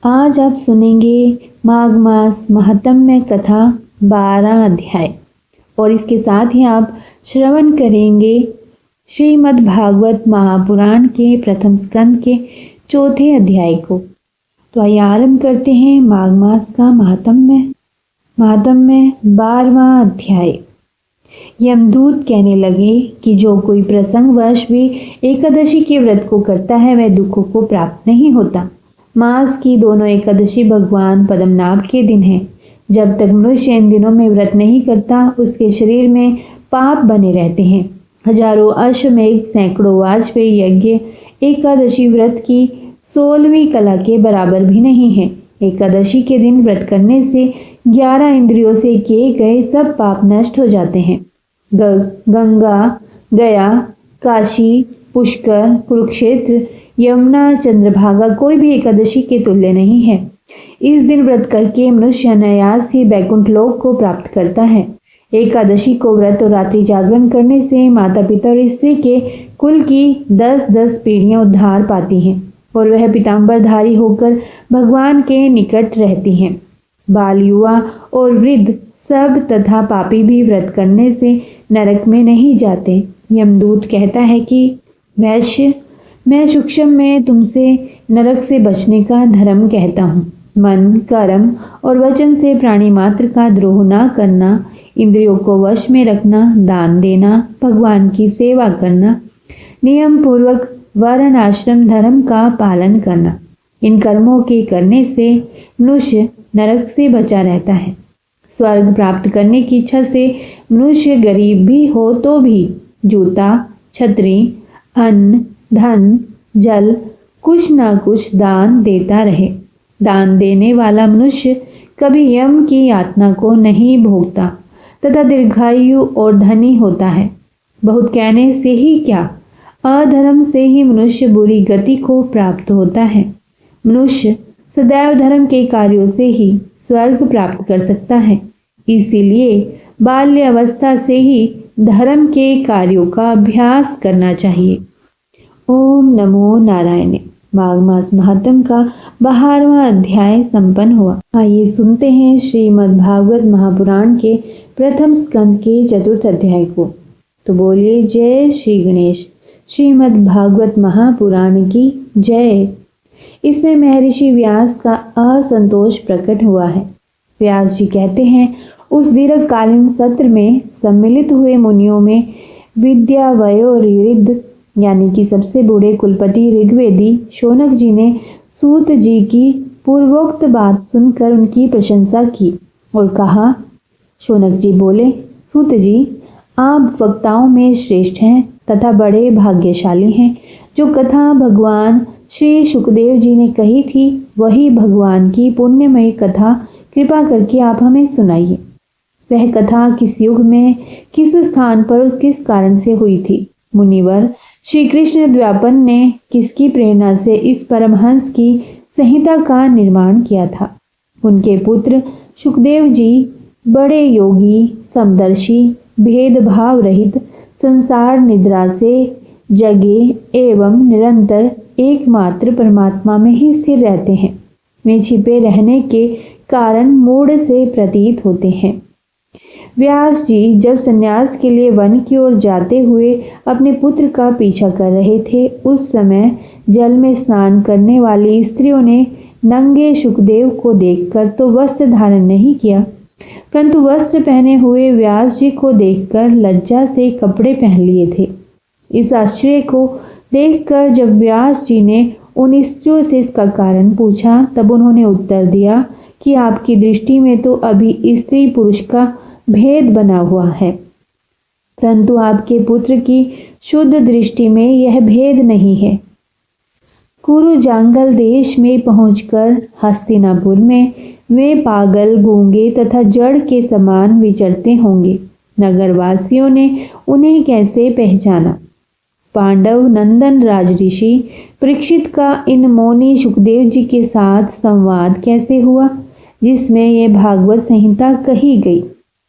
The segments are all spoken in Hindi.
आज आप सुनेंगे माघ मास महात्म्य कथा 12 अध्याय और इसके साथ ही आप श्रवण करेंगे श्रीमद् भागवत महापुराण के प्रथम स्कंद के चौथे अध्याय को। तो आइए आरंभ करते हैं माघ मास का महात्म्य 12वां अध्याय। यमदूत कहने लगे कि जो कोई प्रसंगवश भी एकादशी के व्रत को करता है वह दुखों को प्राप्त नहीं होता। मास की दोनों एकादशी भगवान पद्मनाभ के दिन है। जब तक मनुष्य इन दिनों में व्रत नहीं करता उसके शरीर में पाप बने रहते हैं। हजारों अश्वमेघ सैकड़ों वाजपेयी यज्ञ एकादशी व्रत की 16वीं कला के बराबर भी नहीं है। एकादशी के दिन व्रत करने से 11 इंद्रियों से किए गए सब पाप नष्ट हो जाते हैं। गंगा, गया, काशी, पुष्कर, कुरुक्षेत्र, यमुना, चंद्रभागा कोई भी एकादशी के तुल्य नहीं है। इस दिन व्रत करके मनुष्य अनायास ही बैकुंठ लोक को प्राप्त करता है। एकादशी को व्रत और रात्रि जागरण करने से माता पिता और स्त्री के कुल की 10-10 पीढ़ियां उद्धार पाती हैं और वह पीताम्बरधारी होकर भगवान के निकट रहती हैं। बाल, युवा और वृद्ध सब तथा पापी भी व्रत करने से नरक में नहीं जाते। यमदूत कहता है कि वैश्य, मैं सूक्ष्म में तुमसे नरक से बचने का धर्म कहता हूँ। मन, कर्म और वचन से प्राणी मात्र का द्रोह न करना, इंद्रियों को वश में रखना, दान देना, भगवान की सेवा करना, नियम पूर्वक वर्ण आश्रम धर्म का पालन करना, इन कर्मों के करने से मनुष्य नरक से बचा रहता है। स्वर्ग प्राप्त करने की इच्छा से मनुष्य गरीब भी हो तो भी जूता, छतरी, अन्न, धन, जल कुछ ना कुछ दान देता रहे। दान देने वाला मनुष्य कभी यम की यातना को नहीं भोगता तथा दीर्घायु और धनी होता है। बहुत कहने से ही क्या, अधर्म से ही मनुष्य बुरी गति को प्राप्त होता है। मनुष्य सदैव धर्म के कार्यों से ही स्वर्ग प्राप्त कर सकता है। इसीलिए बाल्य अवस्था से ही धर्म के कार्यों का अभ्यास करना चाहिए। ओम नमो नारायण। माघ मास महात्म्य का 12वां अध्याय संपन्न हुआ। आइए सुनते हैं श्रीमद् भागवत महापुराण के प्रथम स्कंद के चतुर्थ अध्याय को। तो बोलिए जय श्री गणेश। श्रीमद् भागवत महापुराण की जय। इसमें महर्षि व्यास का असंतोष प्रकट हुआ है। व्यास जी कहते हैं, उस दीर्घकालीन सत्र में सम्मिलित हुए मुनियों में विद्या वयोवृद्ध यानी कि सबसे बूढ़े कुलपति ऋग्वेदी शौनक जी ने सूत जी की पूर्वोक्त बात सुनकर उनकी प्रशंसा की और कहा। शौनक जी बोले, सूत जी, आप वक्ताओं में श्रेष्ठ हैं तथा बड़े भाग्यशाली हैं। जो कथा भगवान श्री सुखदेव जी ने कही थी वही भगवान की पुण्यमयी कथा कृपा करके आप हमें सुनाइए। वह कथा किस युग में, किस स्थान पर और किस कारण से हुई थी। मुनिवर, श्री कृष्ण द्व्यापन ने किसकी प्रेरणा से इस परमहंस की संहिता का निर्माण किया था। उनके पुत्र सुखदेव जी बड़े योगी, समदर्शी, भेदभाव रहित, संसार निद्रा से जगे एवं निरंतर एकमात्र परमात्मा में ही स्थिर रहते हैं। वे छिपे रहने के कारण मूढ़ से प्रतीत होते हैं। व्यास जी जब सन्यास के लिए वन की ओर जाते हुए अपने पुत्र का पीछा कर रहे थे, उस समय जल में स्नान करने वाली स्त्रियों ने नंगे सुखदेव को देखकर तो वस्त्र धारण नहीं किया, परंतु वस्त्र पहने हुए व्यास जी को देखकर लज्जा से कपड़े पहन लिए थे। इस आश्चर्य को देखकर जब व्यास जी ने उन स्त्रियों से इसका कारण पूछा, तब उन्होंने उत्तर दिया कि आपकी दृष्टि में तो अभी स्त्री पुरुष का भेद बना हुआ है, परंतु आपके पुत्र की शुद्ध दृष्टि में यह भेद नहीं है। कुरु जांगल देश में पहुंचकर हस्तिनापुर में वे पागल, गूंगे तथा जड़ के समान विचरते होंगे। नगरवासियों ने उन्हें कैसे पहचाना। पांडव नंदन राजऋषि परीक्षित का इन मौनी सुखदेव जी के साथ संवाद कैसे हुआ, जिसमें ये भागवत संहिता कही गई।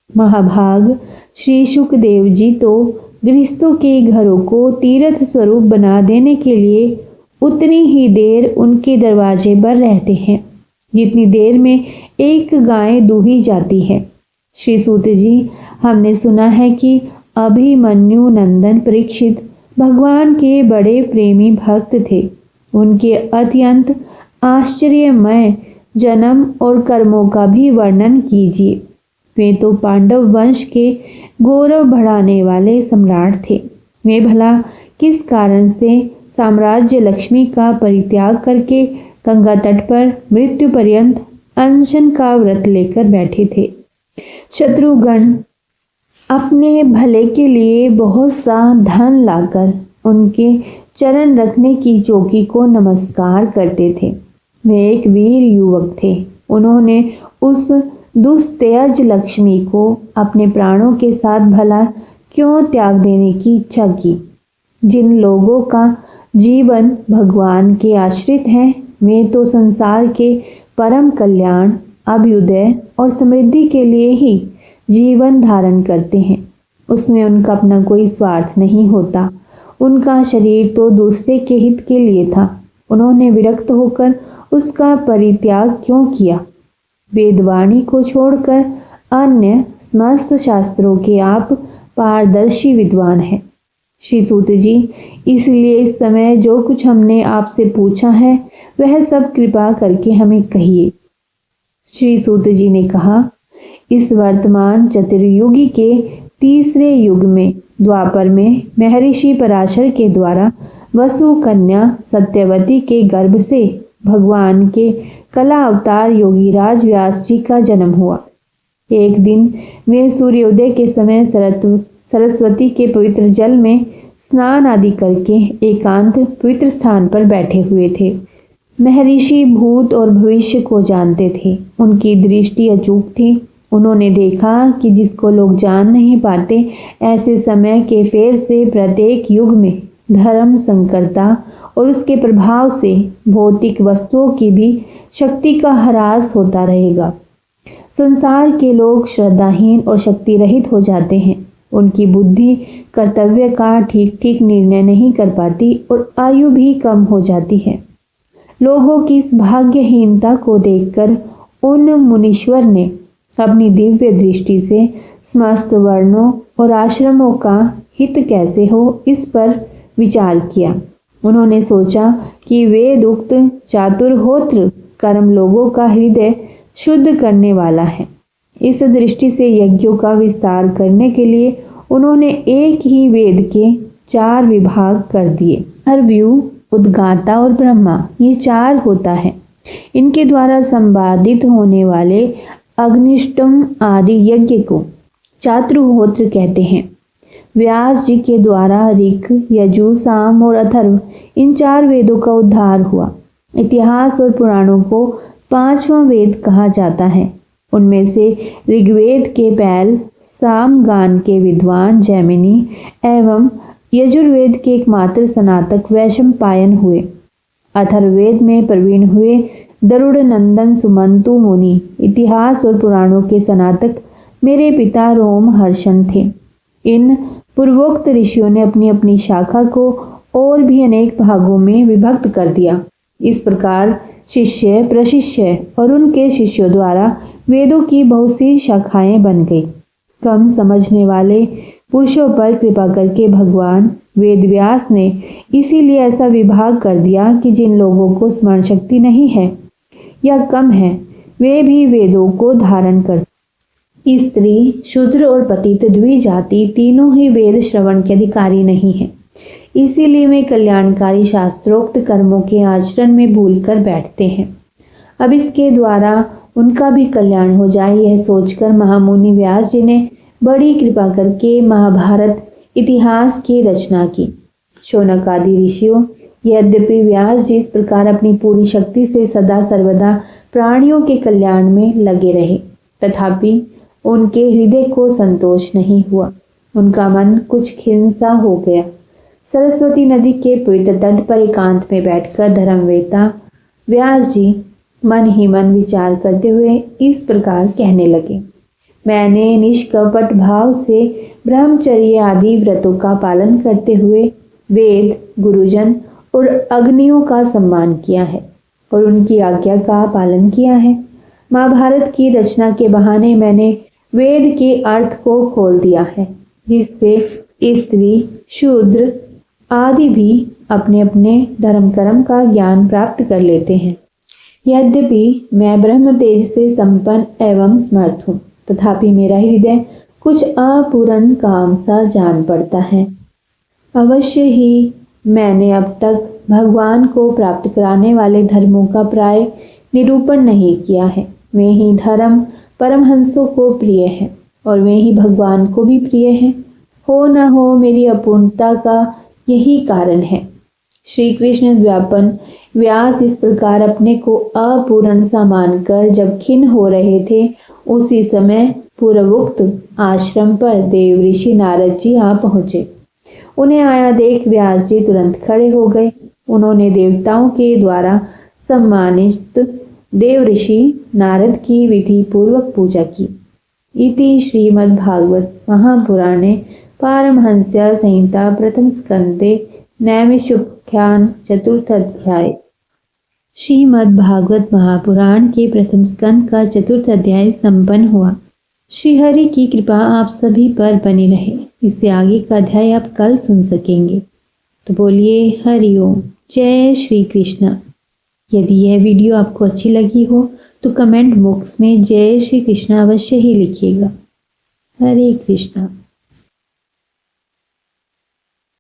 महाभाग श्री सुखदेव जी तो गृहस्थों के घरों को तीर्थ स्वरूप बना देने के लिए उतनी ही देर उनके दरवाजे पर रहते हैं जितनी देर में एक गाय दूही जाती है। श्री सूत जी, हमने सुना है कि अभिमन्यु नंदन परीक्षित भगवान के बड़े प्रेमी भक्त थे। उनके अत्यंत आश्चर्यमय जन्म और कर्मों का भी वर्णन कीजिए। वे तो पांडव वंश के गौरव बढ़ाने वाले सम्राट थे। वे भला किस कारण से साम्राज्य लक्ष्मी का परित्याग करके गंगा तट पर मृत्यु पर्यंत अनशन का व्रत लेकर बैठे थे। शत्रुगण अपने भले के लिए बहुत सा धन लाकर उनके चरण रखने की चौकी को नमस्कार करते थे। वे एक वीर युवक थे। उन्होंने उस दुस्तेज लक्ष्मी को अपने प्राणों के साथ भला क्यों त्याग देने की इच्छा की। जिन लोगों का जीवन भगवान के आश्रित है, वे तो संसार के परम कल्याण, अभ्युदय और समृद्धि के लिए ही जीवन धारण करते हैं। उसमें उनका अपना कोई स्वार्थ नहीं होता। उनका शरीर तो दूसरे के हित के लिए था। उन्होंने विरक्त होकर उसका परित्याग क्यों किया। वेदवाणी को छोड़कर अन्य समस्त शास्त्रों के आप पारदर्शी विद्वान हैं। श्री सूत जी, इसलिए इस समय जो कुछ हमने आपसे पूछा है वह सब कृपा करके हमें कहिए। श्री सूत जी ने कहा, इस वर्तमान चतुर्युगी के तीसरे युग में द्वापर में महर्षि पराशर के द्वारा वसु कन्या सत्यवती के गर्भ से भगवान के कला अवतार योगीराज व्यास जी का जन्म हुआ। एक दिन वे सूर्योदय के समय सरस्वती के पवित्र जल में स्नान आदि करके एकांत पवित्र स्थान पर बैठे हुए थे। महर्षि भूत और भविष्य को जानते थे। उनकी दृष्टि अचूक थी। उन्होंने देखा कि जिसको लोग जान नहीं पाते, ऐसे समय के फेर से प्रत्येक युग में धर्म संकरता और उसके प्रभाव से भौतिक वस्तुओं की भी शक्ति का ह्रास होता रहेगा। संसार के लोग श्रद्धाहीन और शक्ति रहित हो जाते हैं। उनकी बुद्धि कर्तव्य का ठीक ठीक निर्णय नहीं कर पाती और आयु भी कम हो जाती है। लोगों की इस भाग्यहीनता को देखकर उन मुनीश्वर ने अपनी दिव्य दृष्टि से समस्त वर्णों और आश्रमों का हित कैसे हो इस पर विचार किया। उन्होंने सोचा कि वेद उक्त चातुर्होत्र कर्म लोगों का हृदय शुद्ध करने वाला है। इस दृष्टि से यज्ञों का विस्तार करने के लिए उन्होंने एक ही वेद के 4 विभाग कर दिए। अर्व्यु, उद्गाता और ब्रह्मा, ये 4 होता है। इनके द्वारा संपादित होने वाले अग्निष्टम आदि यज्ञ को चातुर्होत्र कहते हैं। व्यास जी के द्वारा ऋक, यजु, साम और अथर्व, इन 4 वेदों का उद्धार हुआ। इतिहास और पुराणों को 5वां वेद कहा जाता है। उनमें से ऋग्वेद के पैल, सामगान के विद्वान जैमिनी एवं यजुर्वेद के एकमात्र स्नातक वैशंपायन हुए। अथर्ववेद में प्रवीण हुए दरुड़ नंदन सुमंतु मुनि इतिहास और पुराणों के स्नातक मेरे पिता रोमहर्षण थे। इन पूर्वोक्त ऋषियों ने अपनी अपनी शाखा को और भी अनेक भागों में विभक्त कर दिया। इस प्रकार शिष्य, प्रशिष्य और उनके शिष्यों द्वारा वेदों की बहुत सी शाखाएं बन गई। कम समझने वाले पुरुषों पर कृपा करके भगवान वेदव्यास ने इसीलिए ऐसा विभाग कर दिया कि जिन लोगों को स्मरण शक्ति नहीं है या कम है, वे भी वेदों को धारण कर सकते। स्त्री, शूद्र और पतित द्विजाति तीनों ही वेद श्रवण के अधिकारी नहीं है। इसीलिए वे कल्याणकारी शास्त्रोक्त कर्मों के आचरण में भूलकर बैठते हैं। अब इसके द्वारा उनका भी कल्याण हो जाए, यह सोचकर महामुनि व्यास जी ने बड़ी कृपा करके महाभारत इतिहास की रचना की। शौनक आदि ऋषियों, यद्यपि व्यास जी इस प्रकार अपनी पूरी शक्ति से सदा सर्वदा प्राणियों के कल्याण में लगे रहे, तथापि उनके हृदय को संतोष नहीं हुआ। उनका मन कुछ खिन्न सा हो गया। सरस्वती नदी के पवित्र तट पर एकांत में बैठकर धर्मवेत्ता व्यास जी मन ही मन विचार करते हुए इस प्रकार कहने लगे। मैंने निष्कपट भाव से ब्रह्मचर्य आदि व्रतों का पालन करते हुए वेद, गुरुजन और अग्नियों का सम्मान किया है। और उनकी आज्ञा का पालन किया है। महाभारत की रचना के बहाने मैंने वेद के अर्थ को खोल दिया है, जिससे स्त्री, शूद्र आदि भी अपने अपने धर्म कर्म का ज्ञान प्राप्त कर लेते हैं। यद्यपि मैं ब्रह्म तेज से संपन्न एवं समर्थ हूँ, तथापि मेरा हृदय कुछ अपूर्ण काम सा जान पड़ता है। अवश्य ही मैंने अब तक भगवान को प्राप्त कराने वाले धर्मों का प्राय निरूपण नहीं किया है। वे ही धर्म परमहंसों को प्रिय है और वे ही भगवान को भी प्रिय है। हो न हो मेरी अपूर्णता का यही कारण है। श्री कृष्ण व्यापन व्यास इस प्रकार अपने को अपूर्ण सा मानकर जब खिन्न हो रहे थे, उसी समय पूर्वोक्त आश्रम पर देव ऋषि नारद जी आ पहुंचे। उन्हें आया देख व्यास जी तुरंत खड़े हो गए। उन्होंने देवताओं के द्वारा सम्मानित देव ऋषि नारद की विधि पूर्वक पूजा की। इति श्रीमद्भागवत महापुराणे पारमहंस्य संहिता प्रथम स्कंदे नैमिषोपाख्यान चतुर्थ अध्याय। श्रीमद्भागवत महापुराण के प्रथम स्कंद का चतुर्थ अध्याय संपन्न हुआ। श्रीहरि की कृपा आप सभी पर बनी रहे। इससे आगे का अध्याय आप कल सुन सकेंगे। तो बोलिए हरिओम, जय श्री कृष्ण। यदि यह वीडियो आपको अच्छी लगी हो तो कमेंट बॉक्स में जय श्री कृष्ण अवश्य ही लिखिएगा। हरे कृष्णा।